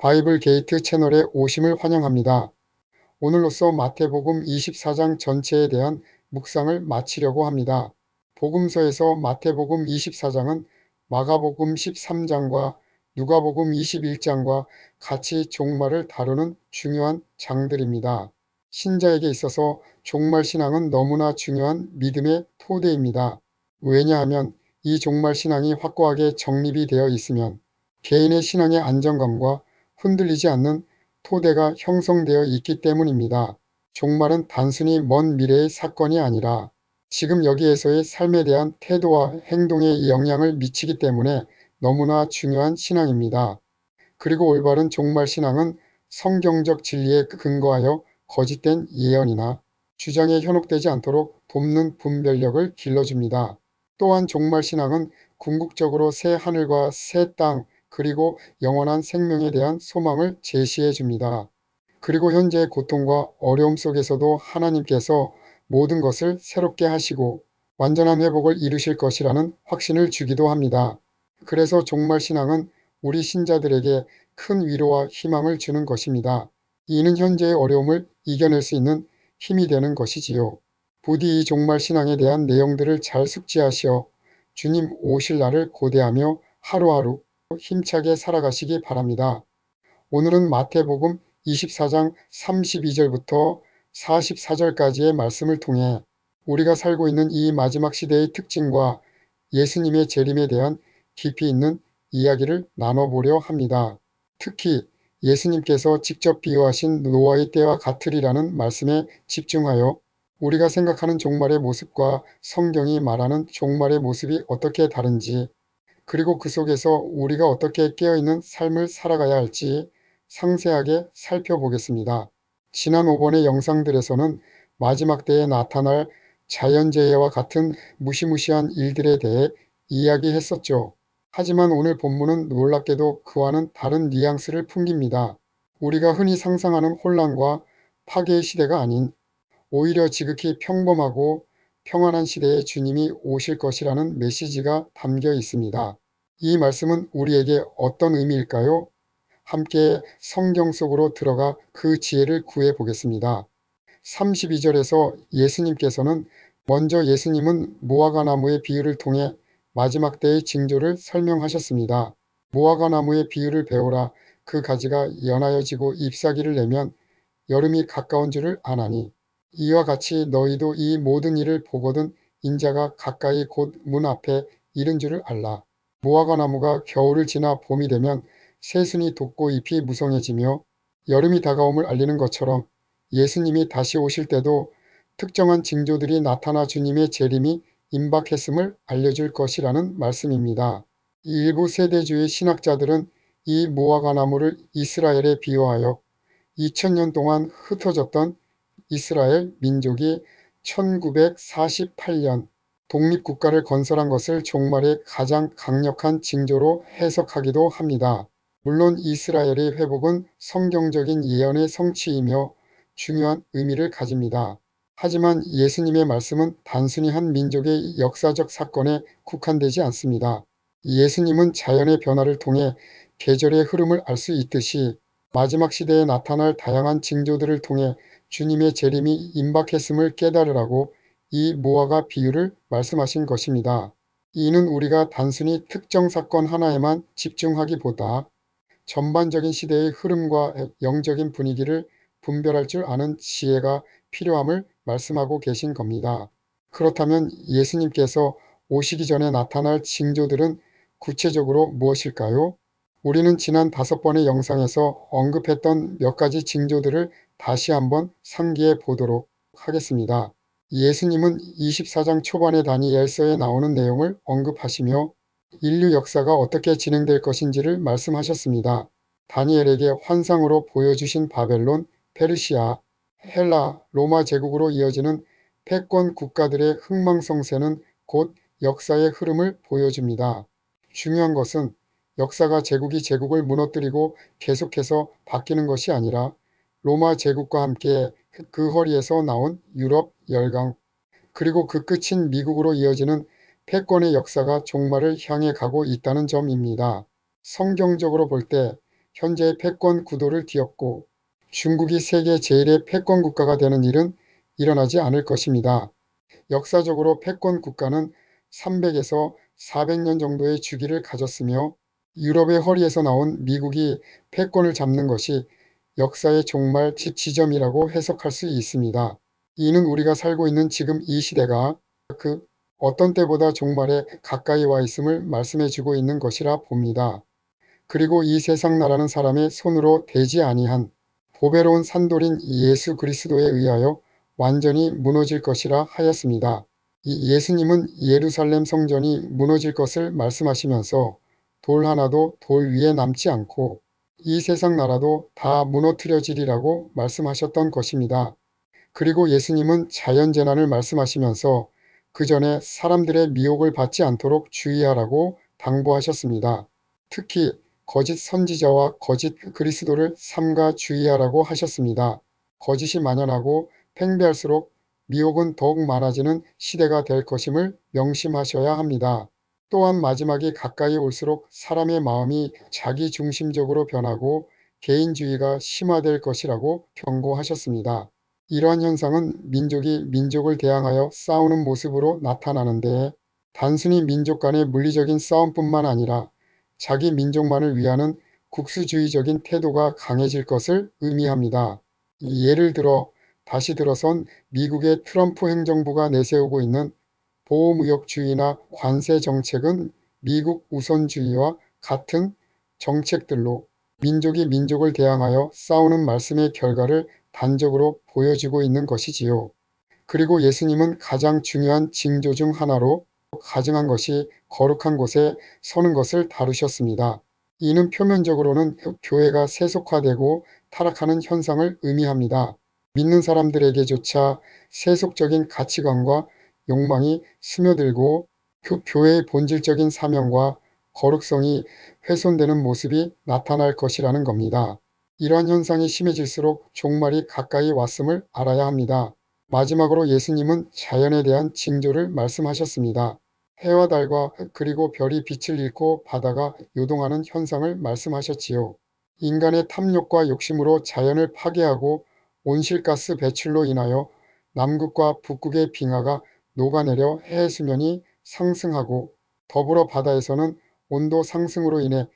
바이블 게이트 채널에 오심을 환영합니다. 오늘로써 마태복음 24장 전체에 대한 묵상을 마치려고 합니다. 복음서에서 마태복음 24장은 마가복음 13장과 누가복음 21장과 같이 종말을 다루는 중요한 장들입니다. 신자에게 있어서 종말 신앙은 너무나 중요한 믿음의 토대입니다. 왜냐하면 이 종말 신앙이 확고하게 정립이 되어 있으면 개인의 신앙의 안정감과 흔들리지 않는 토대가 형성되어 있기 때문입니다. 종말은 단순히 먼 미래의 사건이 아니라 지금 여기에서의 삶에 대한 태도와 행동에 영향을 미치기 때문에 너무나 중요한 신앙입니다. 그리고 올바른 종말 신앙은 성경적 진리에 근거하여 거짓된 예언이나 주장에 현혹되지 않도록 돕는 분별력을 길러줍니다. 또한 종말 신앙은 궁극적으로 새 하늘과 새 땅 그리고 영원한 생명에 대한 소망을 제시해 줍니다. 그리고 현재의 고통과 어려움 속에서도 하나님께서 모든 것을 새롭게 하시고 완전한 회복을 이루실 것이라는 확신을 주기도 합니다. 그래서 종말 신앙은 우리 신자들에게 큰 위로와 희망을 주는 것입니다. 이는 현재의 어려움을 이겨낼 수 있는 힘이 되는 것이지요. 부디 이 종말 신앙에 대한 내용들을 잘 숙지하시어 주님 오실 날을 고대하며 하루하루 힘차게 살아가시기 바랍니다. 오늘은 마태복음 24장 32절부터 44절까지의 말씀을 통해 우리가 살고 있는 이 마지막 시대의 특징과 예수님의 재림에 대한 깊이 있는 이야기를 나눠보려 합니다. 특히 예수님께서 직접 비유하신 노아의 때와 같으리라는 말씀에 집중하여 우리가 생각하는 종말의 모습과 성경이 말하는 종말의 모습이 어떻게 다른지, 그리고 그 속에서 우리가 어떻게 깨어있는 삶을 살아가야 할지 상세하게 살펴보겠습니다. 지난 5번의 영상들에서는 마지막 때에 나타날 자연재해와 같은 무시무시한 일들에 대해 이야기했었죠. 하지만 오늘 본문은 놀랍게도 그와는 다른 뉘앙스를 풍깁니다. 우리가 흔히 상상하는 혼란과 파괴의 시대가 아닌 오히려 지극히 평범하고 평안한 시대에 주님이 오실 것이라는 메시지가 담겨 있습니다. 이 말씀은 우리에게 어떤 의미일까요? 함께 성경 속으로 들어가 그 지혜를 구해 보겠습니다. 32절에서 예수님께서는 먼저 예수님은 무화과 나무의 비유를 통해 마지막 때의 징조를 설명하셨습니다. 무화과 나무의 비유를 배우라. 그 가지가 연하여지고 잎사귀를 내면 여름이 가까운 줄을 아나니 이와 같이 너희도 이 모든 일을 보거든 인자가 가까이 곧 문 앞에 이른 줄을 알라. 무화과 나무가 겨울을 지나 봄이 되면 새순이 돋고 잎이 무성해지며 여름이 다가옴을 알리는 것처럼 예수님이 다시 오실 때도 특정한 징조들이 나타나 주님의 재림이 임박했음을 알려줄 것이라는 말씀입니다. 일부 세대주의 신학자들은 이 무화과 나무를 이스라엘에 비유하여 2000년 동안 흩어졌던 이스라엘 민족이 1948년 독립국가를 건설한 것을 종말의 가장 강력한 징조로 해석하기도 합니다. 물론 이스라엘의 회복은 성경적인 예언의 성취이며 중요한 의미를 가집니다. 하지만 예수님의 말씀은 단순히 한 민족의 역사적 사건에 국한되지 않습니다. 예수님은 자연의 변화를 통해 계절의 흐름을 알 수 있듯이 마지막 시대에 나타날 다양한 징조들을 통해 주님의 재림이 임박했음을 깨달으라고 이 무화과 비유를 말씀하신 것입니다. 이는 우리가 단순히 특정 사건 하나에만 집중하기보다 전반적인 시대의 흐름과 영적인 분위기를 분별할 줄 아는 지혜가 필요함을 말씀하고 계신 겁니다. 그렇다면 예수님께서 오시기 전에 나타날 징조들은 구체적으로 무엇일까요? 우리는 지난 5번의 영상에서 언급했던 몇 가지 징조들을 다시 한번 상기해 보도록 하겠습니다. 예수님은 24장 초반의 다니엘서에 나오는 내용을 언급하시며 인류 역사가 어떻게 진행될 것인지를 말씀하셨습니다. 다니엘에게 환상으로 보여주신 바벨론, 페르시아, 헬라, 로마 제국으로 이어지는 패권 국가들의 흥망성쇠는 곧 역사의 흐름을 보여줍니다. 중요한 것은 역사가 제국이 제국을 무너뜨리고 계속해서 바뀌는 것이 아니라 로마 제국과 함께 그 허리에서 나온 유럽 열강, 그리고 그 끝인 미국으로 이어지는 패권의 역사가 종말을 향해 가고 있다는 점입니다. 성경적으로 볼 때 현재의 패권 구도를 뒤엎고 중국이 세계 제1의 패권 국가가 되는 일은 일어나지 않을 것입니다. 역사적으로 패권 국가는 300에서 400년 정도의 주기를 가졌으며 유럽의 허리에서 나온 미국이 패권을 잡는 것이 역사의 종말 지점이라고 해석할 수 있습니다. 이는 우리가 살고 있는 지금 이 시대가 그 어떤 때보다 종말에 가까이 와 있음을 말씀해주고 있는 것이라 봅니다. 그리고 이 세상 나라는 사람의 손으로 되지 아니한 보배로운 산돌인 예수 그리스도에 의하여 완전히 무너질 것이라 하였습니다. 이 예수님은 예루살렘 성전이 무너질 것을 말씀하시면서 돌 하나도 돌 위에 남지 않고 이 세상 나라도 다 무너뜨려지리라고 말씀하셨던 것입니다. 그리고 예수님은 자연재난을 말씀하시면서 그 전에 사람들의 미혹을 받지 않도록 주의하라고 당부하셨습니다. 특히 거짓 선지자와 거짓 그리스도를 삼가 주의하라고 하셨습니다. 거짓이 만연하고 팽배할수록 미혹은 더욱 많아지는 시대가 될 것임을 명심하셔야 합니다. 또한 마지막이 가까이 올수록 사람의 마음이 자기중심적으로 변하고 개인주의가 심화될 것이라고 경고하셨습니다. 이러한 현상은 민족이 민족을 대항하여 싸우는 모습으로 나타나는데 단순히 민족 간의 물리적인 싸움뿐만 아니라 자기 민족만을 위하는 국수주의적인 태도가 강해질 것을 의미합니다. 예를 들어 다시 들어선 미국의 트럼프 행정부가 내세우고 있는 보호무역주의나 관세 정책은 미국 우선주의와 같은 정책들로 민족이 민족을 대항하여 싸우는 말씀의 결과를 단적으로 보여주고 있는 것이지요. 그리고 예수님은 가장 중요한 징조 중 하나로 가증한 것이 거룩한 곳에 서는 것을 다루셨습니다. 이는 표면적으로는 교회가 세속화되고 타락하는 현상을 의미합니다. 믿는 사람들에게조차 세속적인 가치관과 욕망이 스며들고 교회의 본질적인 사명과 거룩성이 훼손되는 모습이 나타날 것이라는 겁니다. 이러한 현상이 심해질수록 종말이 가까이 왔음을 알아야 합니다. 마지막으로 예수님은 자연에 대한 징조를 말씀하셨습니다. 해와 달과 그리고 별이 빛을 잃고 바다가 요동하는 현상을 말씀하셨지요. 인간의 탐욕과 욕심으로 자연을 파괴하고 온실가스 배출로 인하여 남극과 북극의 빙하가 녹아내려 해수면이 상승하고 더불어 바다에서는 온도 상승으로 인해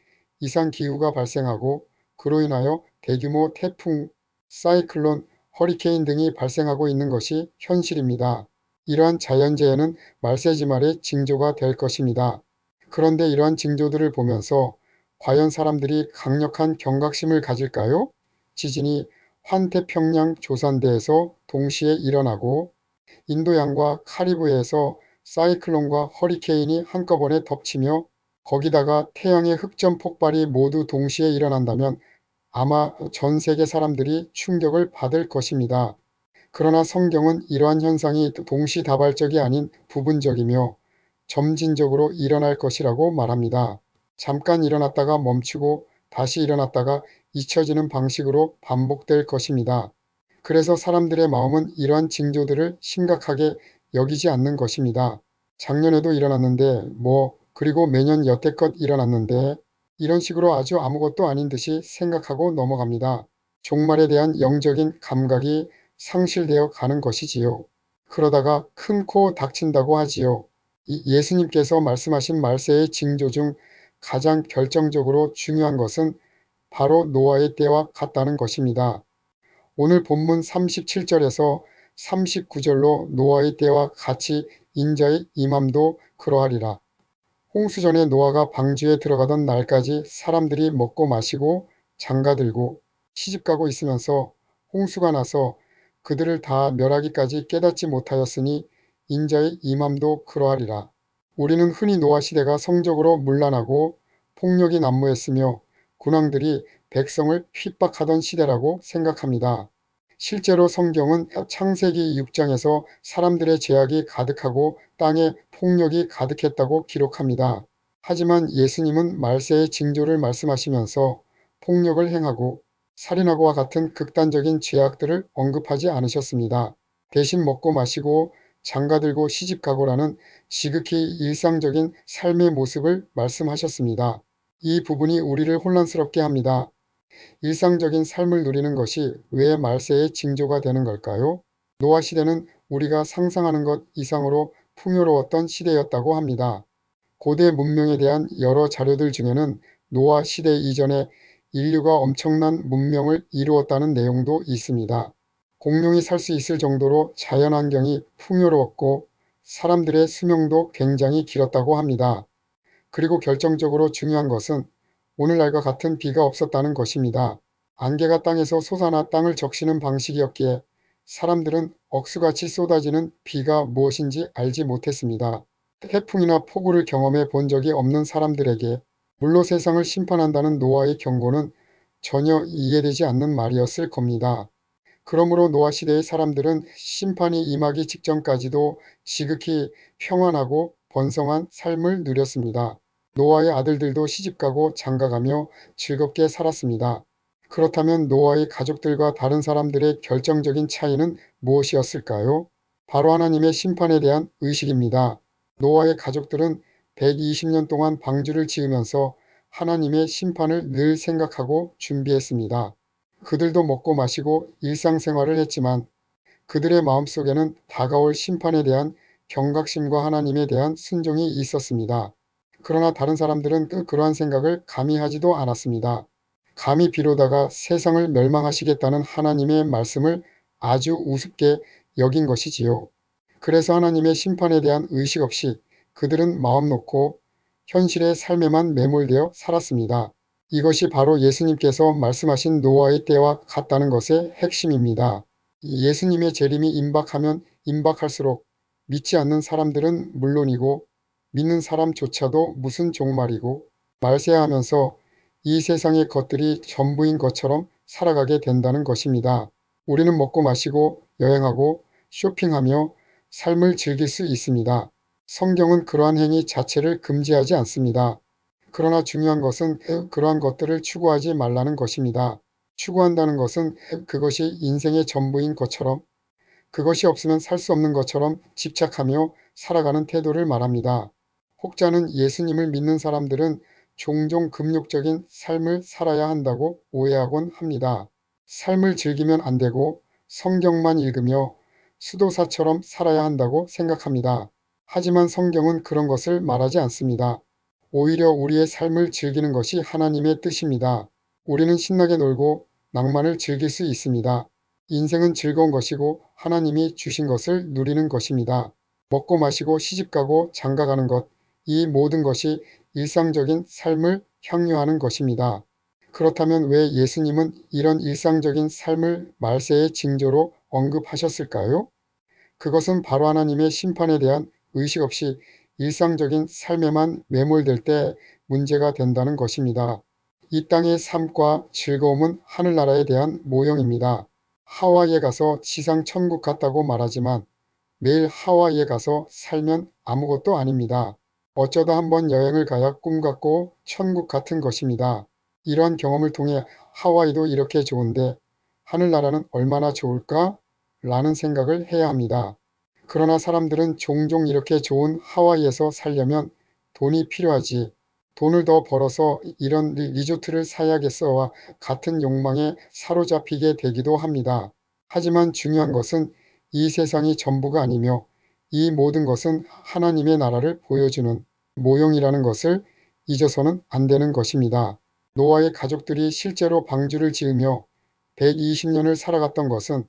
이상기후가 발생하고 그로 인하여 대규모 태풍, 사이클론, 허리케인 등이 발생하고 있는 것이 현실입니다. 이러한 자연재해는 말세지말의 징조가 될 것입니다. 그런데 이러한 징조들을 보면서 과연 사람들이 강력한 경각심을 가질까요? 지진이 환태평양 조산대에서 동시에 일어나고 인도양과 카리브해에서 사이클론과 허리케인이 한꺼번에 덮치며 거기다가 태양의 흑점 폭발이 모두 동시에 일어난다면 아마 전 세계 사람들이 충격을 받을 것입니다. 그러나 성경은 이러한 현상이 동시다발적이 아닌 부분적이며 점진적으로 일어날 것이라고 말합니다. 잠깐 일어났다가 멈추고 다시 일어났다가 잊혀지는 방식으로 반복될 것입니다. 그래서 사람들의 마음은 이러한 징조들을 심각하게 여기지 않는 것입니다. 작년에도 일어났는데 그리고 매년 여태껏 일어났는데 이런 식으로 아주 아무것도 아닌 듯이 생각하고 넘어갑니다. 종말에 대한 영적인 감각이 상실되어 가는 것이지요. 그러다가 큰 코 닥친다고 하지요. 예수님께서 말씀하신 말세의 징조 중 가장 결정적으로 중요한 것은 바로 노아의 때와 같다는 것입니다. 오늘 본문 37절에서 39절로 노아의 때와 같이 인자의 임함도 그러하리라. 홍수전에 노아가 방주에 들어가던 날까지 사람들이 먹고 마시고 장가들고 시집가고 있으면서 홍수가 나서 그들을 다 멸하기까지 깨닫지 못하였으니 인자의 임함도 그러하리라. 우리는 흔히 노아 시대가 성적으로 문란하고 폭력이 난무했으며 군왕들이 백성을 핍박하던 시대라고 생각합니다. 실제로 성경은 창세기 6장에서 사람들의 죄악이 가득하고 땅에 폭력이 가득했다고 기록합니다. 하지만 예수님은 말세의 징조를 말씀하시면서 폭력을 행하고 살인하고와 같은 극단적인 죄악들을 언급하지 않으셨습니다. 대신 먹고 마시고 장가들고 시집가고라는 지극히 일상적인 삶의 모습을 말씀하셨습니다. 이 부분이 우리를 혼란스럽게 합니다. 일상적인 삶을 누리는 것이 왜 말세의 징조가 되는 걸까요? 노아 시대는 우리가 상상하는 것 이상으로 풍요로웠던 시대였다고 합니다. 고대 문명에 대한 여러 자료들 중에는 노아 시대 이전에 인류가 엄청난 문명을 이루었다는 내용도 있습니다. 공룡이 살 수 있을 정도로 자연환경이 풍요로웠고 사람들의 수명도 굉장히 길었다고 합니다. 그리고 결정적으로 중요한 것은 오늘날과 같은 비가 없었다는 것입니다. 안개가 땅에서 솟아나 땅을 적시는 방식이었기에 사람들은 억수같이 쏟아지는 비가 무엇인지 알지 못했습니다. 태풍이나 폭우를 경험해 본 적이 없는 사람들에게 물로 세상을 심판한다는 노아의 경고는 전혀 이해되지 않는 말이었을 겁니다. 그러므로 노아 시대의 사람들은 심판이 임하기 직전까지도 지극히 평안하고 번성한 삶을 누렸습니다. 노아의 아들들도 시집가고 장가가며 즐겁게 살았습니다. 그렇다면 노아의 가족들과 다른 사람들의 결정적인 차이는 무엇이었을까요? 바로 하나님의 심판에 대한 의식입니다. 노아의 가족들은 120년 동안 방주를 지으면서 하나님의 심판을 늘 생각하고 준비했습니다. 그들도 먹고 마시고 일상생활을 했지만 그들의 마음속에는 다가올 심판에 대한 경각심과 하나님에 대한 순종이 있었습니다. 그러나 다른 사람들은 그러한 생각을 감히 하지도 않았습니다. 감히 비로다가 세상을 멸망하시겠다는 하나님의 말씀을 아주 우습게 여긴 것이지요. 그래서 하나님의 심판에 대한 의식 없이 그들은 마음 놓고 현실의 삶에만 매몰되어 살았습니다. 이것이 바로 예수님께서 말씀하신 노아의 때와 같다는 것의 핵심입니다. 예수님의 재림이 임박하면 임박할수록 믿지 않는 사람들은 물론이고 믿는 사람조차도 무슨 종말이고 말세하면서 이 세상의 것들이 전부인 것처럼 살아가게 된다는 것입니다. 우리는 먹고 마시고 여행하고 쇼핑하며 삶을 즐길 수 있습니다. 성경은 그러한 행위 자체를 금지하지 않습니다. 그러나 중요한 것은 그러한 것들을 추구하지 말라는 것입니다. 추구한다는 것은 그것이 인생의 전부인 것처럼 그것이 없으면 살 수 없는 것처럼 집착하며 살아가는 태도를 말합니다. 혹자는 예수님을 믿는 사람들은 종종 금욕적인 삶을 살아야 한다고 오해하곤 합니다. 삶을 즐기면 안 되고 성경만 읽으며 수도사처럼 살아야 한다고 생각합니다. 하지만 성경은 그런 것을 말하지 않습니다. 오히려 우리의 삶을 즐기는 것이 하나님의 뜻입니다. 우리는 신나게 놀고 낭만을 즐길 수 있습니다. 인생은 즐거운 것이고 하나님이 주신 것을 누리는 것입니다. 먹고 마시고 시집가고 장가가는 것, 이 모든 것이 일상적인 삶을 향유하는 것입니다. 그렇다면 왜 예수님은 이런 일상적인 삶을 말세의 징조로 언급하셨을까요? 그것은 바로 하나님의 심판에 대한 의식 없이 일상적인 삶에만 매몰될 때 문제가 된다는 것입니다. 이 땅의 삶과 즐거움은 하늘나라에 대한 모형입니다. 하와이에 가서 지상 천국 같다고 말하지만 매일 하와이에 가서 살면 아무것도 아닙니다. 어쩌다 한번 여행을 가야 꿈 같고 천국 같은 것입니다. 이러한 경험을 통해 하와이도 이렇게 좋은데 하늘나라는 얼마나 좋을까? 라는 생각을 해야 합니다. 그러나 사람들은 종종 이렇게 좋은 하와이에서 살려면 돈이 필요하지. 돈을 더 벌어서 이런 리조트를 사야겠어와 같은 욕망에 사로잡히게 되기도 합니다. 하지만 중요한 것은 이 세상이 전부가 아니며 이 모든 것은 하나님의 나라를 보여주는 모형이라는 것을 잊어서는 안 되는 것입니다. 노아의 가족들이 실제로 방주를 지으며 120년을 살아갔던 것은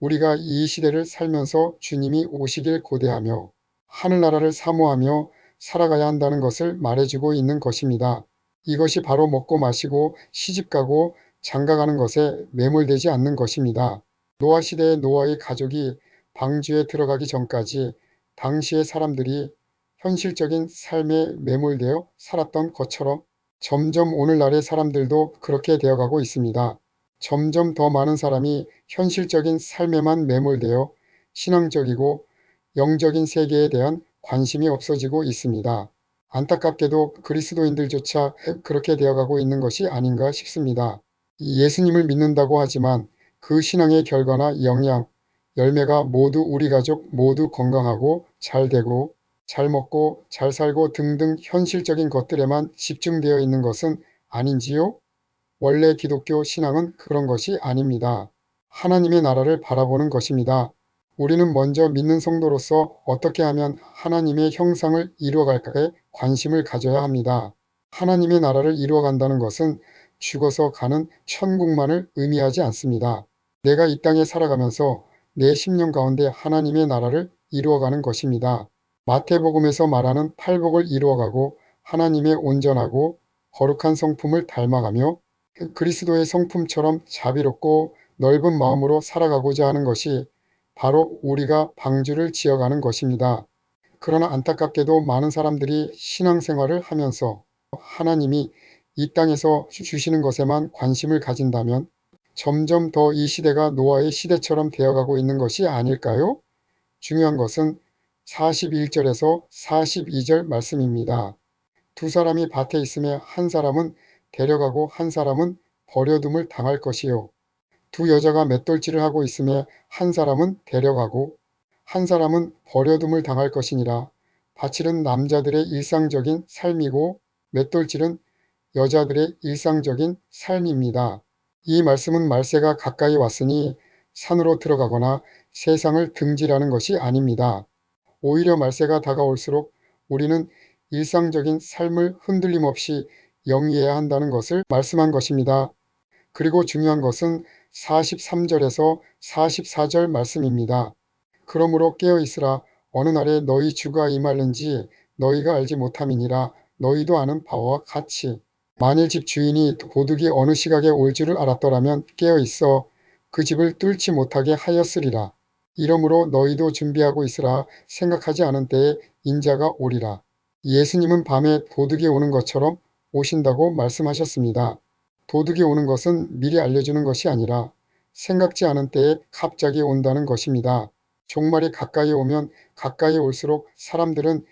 우리가 이 시대를 살면서 주님이 오시길 고대하며 하늘나라를 사모하며 살아가야 한다는 것을 말해주고 있는 것입니다. 이것이 바로 먹고 마시고 시집가고 장가가는 것에 매몰되지 않는 것입니다. 노아 시대의 노아의 가족이 방주에 들어가기 전까지 당시의 사람들이 현실적인 삶에 매몰되어 살았던 것처럼 점점 오늘날의 사람들도 그렇게 되어가고 있습니다. 점점 더 많은 사람이 현실적인 삶에만 매몰되어 신앙적이고 영적인 세계에 대한 관심이 없어지고 있습니다. 안타깝게도 그리스도인들조차 그렇게 되어가고 있는 것이 아닌가 싶습니다. 예수님을 믿는다고 하지만 그 신앙의 결과나 영향, 열매가 모두 우리 가족 모두 건강하고 잘 되고 잘 먹고 잘 살고 등등 현실적인 것들에만 집중되어 있는 것은 아닌지요? 원래 기독교 신앙은 그런 것이 아닙니다. 하나님의 나라를 바라보는 것입니다. 우리는 먼저 믿는 성도로서 어떻게 하면 하나님의 형상을 이루어갈까에 관심을 가져야 합니다. 하나님의 나라를 이루어간다는 것은 죽어서 가는 천국만을 의미하지 않습니다. 내가 이 땅에 살아가면서 내 심령 가운데 하나님의 나라를 이루어가는 것입니다. 마태복음에서 말하는 팔복을 이루어가고 하나님의 온전하고 거룩한 성품을 닮아가며 그리스도의 성품처럼 자비롭고 넓은 마음으로 살아가고자 하는 것이 바로 우리가 방주를 지어가는 것입니다. 그러나 안타깝게도 많은 사람들이 신앙생활을 하면서 하나님이 이 땅에서 주시는 것에만 관심을 가진다면 점점 더 이 시대가 노아의 시대처럼 되어가고 있는 것이 아닐까요? 중요한 것은 41절에서 42절 말씀입니다. 두 사람이 밭에 있음에 한 사람은 데려가고 한 사람은 버려둠을 당할 것이요. 두 여자가 맷돌질을 하고 있음에 한 사람은 데려가고 한 사람은 버려둠을 당할 것이니라. 밭일은 남자들의 일상적인 삶이고 맷돌질은 여자들의 일상적인 삶입니다. 이 말씀은 말세가 가까이 왔으니 산으로 들어가거나 세상을 등지라는 것이 아닙니다. 오히려 말세가 다가올수록 우리는 일상적인 삶을 흔들림 없이 영위해야 한다는 것을 말씀한 것입니다. 그리고 중요한 것은 43절에서 44절 말씀입니다. 그러므로 깨어있으라. 어느 날에 너희 주가 임할는지 너희가 알지 못함이니라. 너희도 아는 바와 같이. 만일 집 주인이 도둑이 어느 시각에 올 줄을 알았더라면 깨어있어 그 집을 뚫지 못하게 하였으리라. 이러므로 너희도 준비하고 있으라. 생각하지 않은 때에 인자가 오리라. 예수님은 밤에 도둑이 오는 것처럼 오신다고 말씀하셨습니다. 도둑이 오는 것은 미리 알려주는 것이 아니라 생각지 않은 때에 갑자기 온다는 것입니다. 종말이 가까이 오면 가까이 올수록 사람들은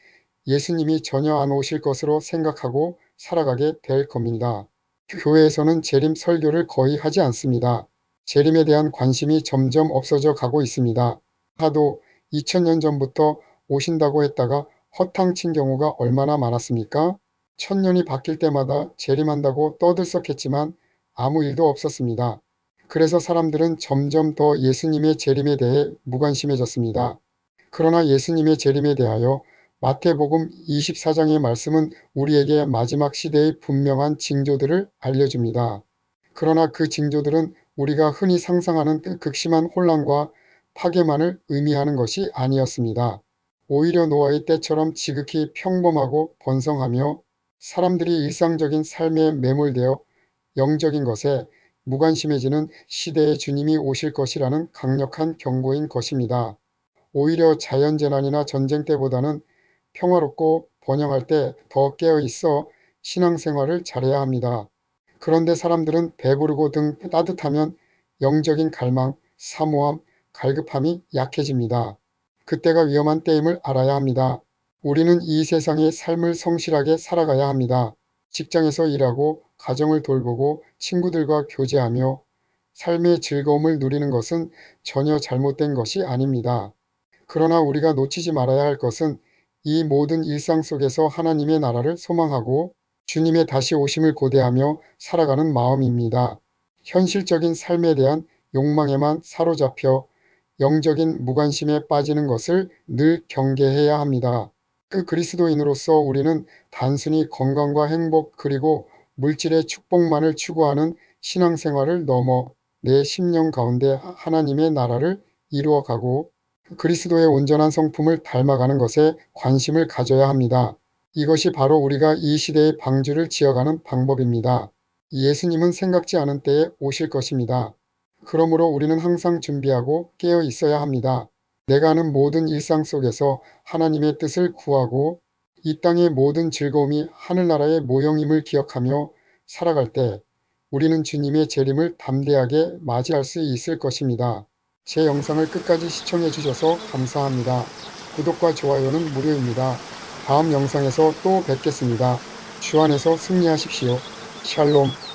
예수님이 전혀 안 오실 것으로 생각하고 살아가게 될 겁니다. 교회에서는 재림 설교를 거의 하지 않습니다. 재림에 대한 관심이 점점 없어져 가고 있습니다. 하도 2000년 전부터 오신다고 했다가 허탕친 경우가 얼마나 많았습니까? 천년이 바뀔 때마다 재림한다고 떠들썩했지만 아무 일도 없었습니다. 그래서 사람들은 점점 더 예수님의 재림에 대해 무관심해졌습니다. 그러나 예수님의 재림에 대하여 마태복음 24장의 말씀은 우리에게 마지막 시대의 분명한 징조들을 알려줍니다. 그러나 그 징조들은 우리가 흔히 상상하는 극심한 혼란과 파괴만을 의미하는 것이 아니었습니다. 오히려 노아의 때처럼 지극히 평범하고 번성하며 사람들이 일상적인 삶에 매몰되어 영적인 것에 무관심해지는 시대에 주님이 오실 것이라는 강력한 경고인 것입니다. 오히려 자연재난이나 전쟁 때보다는 평화롭고 번영할 때 더 깨어있어 신앙생활을 잘해야 합니다. 그런데 사람들은 배부르고 등 따뜻하면 영적인 갈망, 사모함, 갈급함이 약해집니다. 그때가 위험한 때임을 알아야 합니다. 우리는 이 세상의 삶을 성실하게 살아가야 합니다. 직장에서 일하고 가정을 돌보고 친구들과 교제하며 삶의 즐거움을 누리는 것은 전혀 잘못된 것이 아닙니다. 그러나 우리가 놓치지 말아야 할 것은 이 모든 일상 속에서 하나님의 나라를 소망하고 주님의 다시 오심을 고대하며 살아가는 마음입니다. 현실적인 삶에 대한 욕망에만 사로잡혀 영적인 무관심에 빠지는 것을 늘 경계해야 합니다. 그 그리스도인으로서 우리는 단순히 건강과 행복 그리고 물질의 축복만을 추구하는 신앙생활을 넘어 내 심령 가운데 하나님의 나라를 이루어가고 그리스도의 온전한 성품을 닮아가는 것에 관심을 가져야 합니다. 이것이 바로 우리가 이 시대의 방주를 지어가는 방법입니다. 예수님은 생각지 않은 때에 오실 것입니다. 그러므로 우리는 항상 준비하고 깨어 있어야 합니다. 내가 아는 모든 일상 속에서 하나님의 뜻을 구하고 이 땅의 모든 즐거움이 하늘나라의 모형임을 기억하며 살아갈 때 우리는 주님의 재림을 담대하게 맞이할 수 있을 것입니다. 제 영상을 끝까지 시청해 주셔서 감사합니다. 구독과 좋아요는 무료입니다. 다음 영상에서 또 뵙겠습니다. 주 안에서 승리하십시오. 샬롬.